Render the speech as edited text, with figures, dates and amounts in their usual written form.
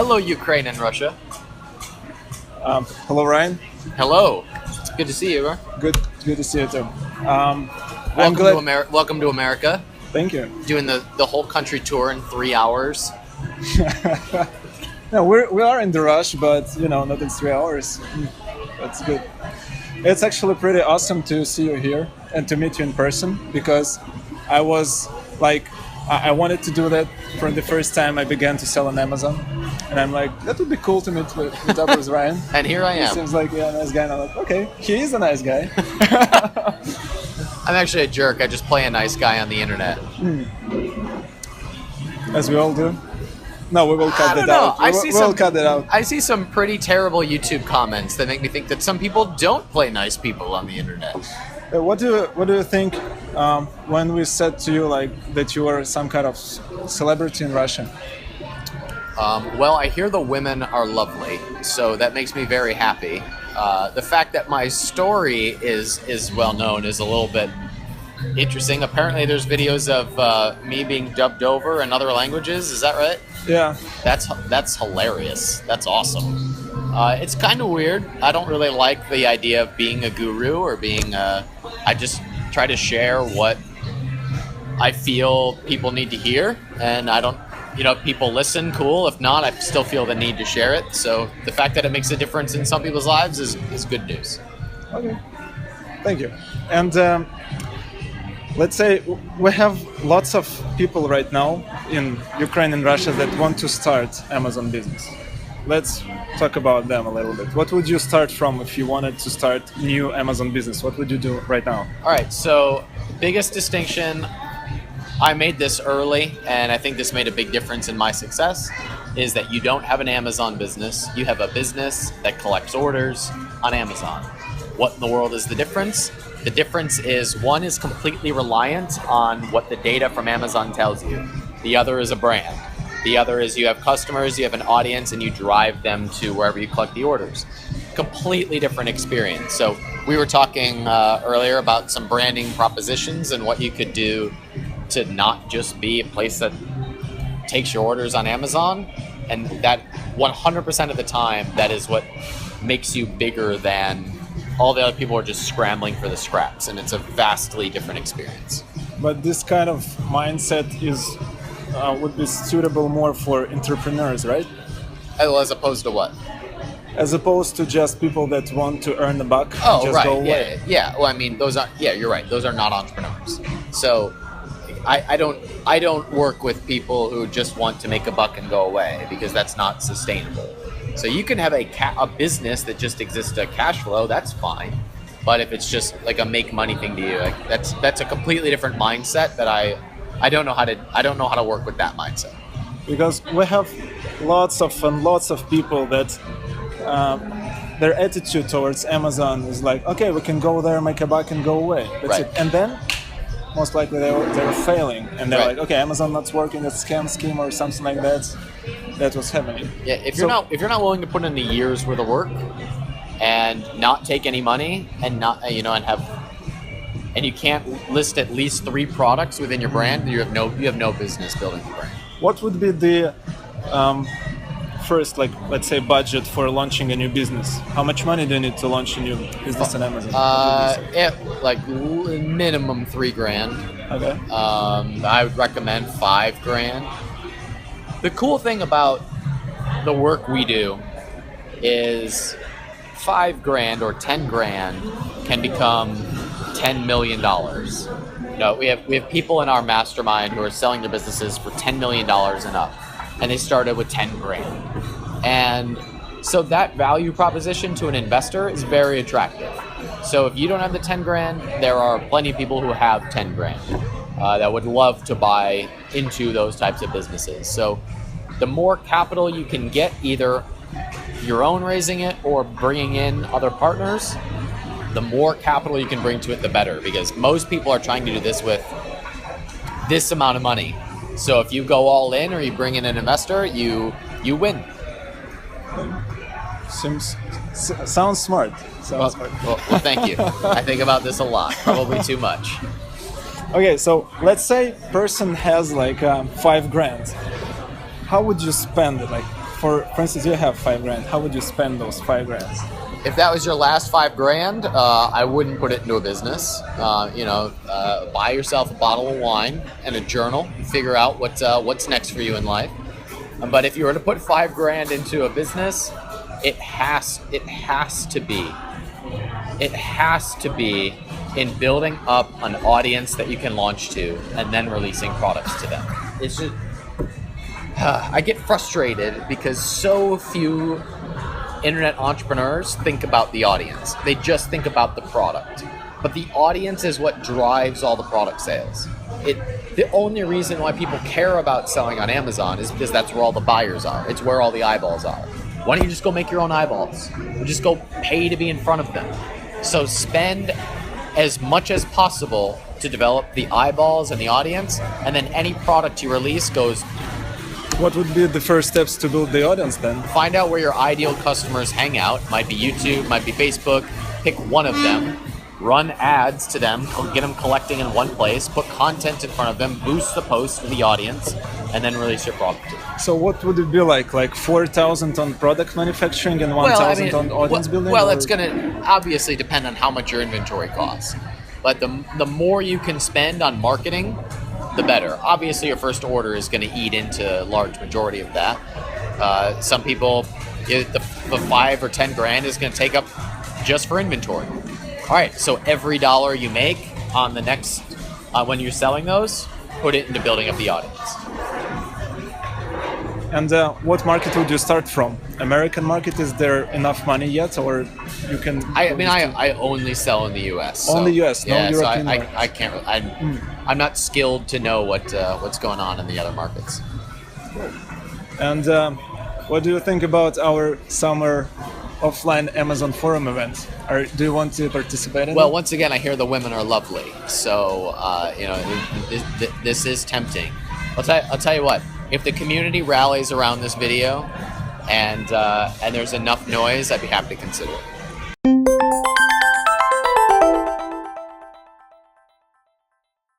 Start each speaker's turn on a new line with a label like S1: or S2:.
S1: Hello, Ukraine and Russia.
S2: Hello, Ryan.
S1: Hello. It's good to see you, Igor.
S2: Good to see you too.
S1: Welcome to America.
S2: Thank you.
S1: Doing the whole country tour in 3 hours.
S2: No, we are in the rush, but not in 3 hours. That's good. It's actually pretty awesome to see you here and to meet you in person, because I was like, I wanted to do that from the first time I began to sell on Amazon, and I'm like, that would be cool to meet up with Ryan.
S1: And here I am.
S2: He seems like a nice guy, and I'm like, okay, he is a nice guy.
S1: I'm actually a jerk. I just play a nice guy on the internet.
S2: As we all do. No, we will cut that out. We'll cut it out.
S1: I see some pretty terrible YouTube comments that make me think that some people don't play nice people on the internet.
S2: What do you think when we said to you like that you were some kind of celebrity in Russia?
S1: Well, I hear the women are lovely, so that makes me very happy. The fact that my story is well known is a little bit interesting. Apparently, there's videos of me being dubbed over in other languages. Is that right?
S2: Yeah.
S1: That's hilarious. That's awesome. It's kind of weird. I don't really like the idea of being a guru or being I just try to share what I feel people need to hear, and I don't, if people listen, cool. If not, I still feel the need to share it. So the fact that it makes a difference in some people's lives is good news.
S2: Okay. Thank you. And let's say we have lots of people right now in Ukraine and Russia that want to start Amazon business. Let's talk about them a little bit. What would you start from if you wanted to start new Amazon business? What would you do right now?
S1: All right, so biggest distinction, I made this early, and I think this made a big difference in my success, is that you don't have an Amazon business. You have a business that collects orders on Amazon. What in the world is the difference? The difference is one is completely reliant on what the data from Amazon tells you. The other is a brand. The other is you have customers, you have an audience, and you drive them to wherever you collect the orders. Completely different experience. So we were talking earlier about some branding propositions and what you could do to not just be a place that takes your orders on Amazon. And that 100% of the time, that is what makes you bigger than all the other people are just scrambling for the scraps. And it's a vastly different experience.
S2: But this kind of mindset would be suitable more for entrepreneurs, right?
S1: Well, as opposed to what?
S2: As opposed to just people that want to earn a buck and
S1: Oh,
S2: just
S1: right.
S2: go away.
S1: Yeah. Well, I mean, you're right. Those are not entrepreneurs. So I don't work with people who just want to make a buck and go away, because that's not sustainable. So you can have a business that just exists to cash flow, that's fine. But if it's just like a make money thing to you, like that's a completely different mindset that I don't know how to work with that mindset.
S2: Because we have lots of people that their attitude towards Amazon is like, okay, we can go there, make a buck, and go away. That's
S1: Right.
S2: it. And then most likely they're failing, and they're
S1: Right.
S2: like, okay, Amazon not working, it's scam scheme or something like that. That was happening.
S1: Yeah, if you're not willing to put in a year's worth of work and not take any money and and you can't list at least 3 products within your brand, you have no business building the brand.
S2: What would be the first, like, let's say, budget for launching a new business? How much money do you need to launch a new business on Amazon?
S1: Minimum $3,000.
S2: Okay.
S1: I would recommend $5,000. The cool thing about the work we do is $5,000 or $10,000 can become $10 million. We have people in our mastermind who are selling their businesses for $10 million and up, and they started with $10,000. And so that value proposition to an investor is very attractive. So if you don't have the $10,000, there are plenty of people who have $10,000 that would love to buy into those types of businesses. So the more capital you can get, either your own raising it or bringing in other partners, the more capital you can bring to it, the better, because most people are trying to do this with this amount of money. So if you go all in or you bring in an investor, you win.
S2: Sounds smart.
S1: Well, thank you. I think about this a lot, probably too much.
S2: Okay, so let's say person has like $5,000. How would you spend it? Like for instance, you have $5,000. How would you spend those $5,000?
S1: If that was your last $5,000, I wouldn't put it into a business. Buy yourself a bottle of wine and a journal and figure out what's next for you in life. But if you were to put $5,000 into a business, it has to be in building up an audience that you can launch to and then releasing products to them. It's just, I get frustrated because so few internet entrepreneurs think about the audience. They just think about the product. But the audience is what drives all the product sales. The only reason why people care about selling on Amazon is because that's where all the buyers are. It's where all the eyeballs are. Why don't you just go make your own eyeballs? Or just go pay to be in front of them. So spend as much as possible to develop the eyeballs and the audience, and then any product you release goes.
S2: What would be the first steps to build the audience then?
S1: Find out where your ideal customers hang out. Might be YouTube, might be Facebook. Pick one of them. Run ads to them, get them collecting in one place, put content in front of them, boost the post for the audience, and then release your product.
S2: So what would it be like? Like 4,000 on product manufacturing and 1,000 on audience building?
S1: Well, it's going to obviously depend on how much your inventory costs. But the more you can spend on marketing, the better. Obviously, your first order is going to eat into a large majority of that. Some people, the 5 or 10 grand is going to take up just for inventory. All right, so every dollar you make on the next, when you're selling those, put it into building up the audience.
S2: And what market would you start from? American market, is there enough money yet, or you can?
S1: I only sell in the U.S.
S2: Only U.S., no European
S1: so I can't. I'm not skilled to know what's going on in the other markets.
S2: And what do you think about our summer offline Amazon forum event? Or do you want to participate in it?
S1: Well, once again, I hear the women are lovely, so this is tempting. I'll tell you what. If the community rallies around this video and there's enough noise, I'd be happy to consider it.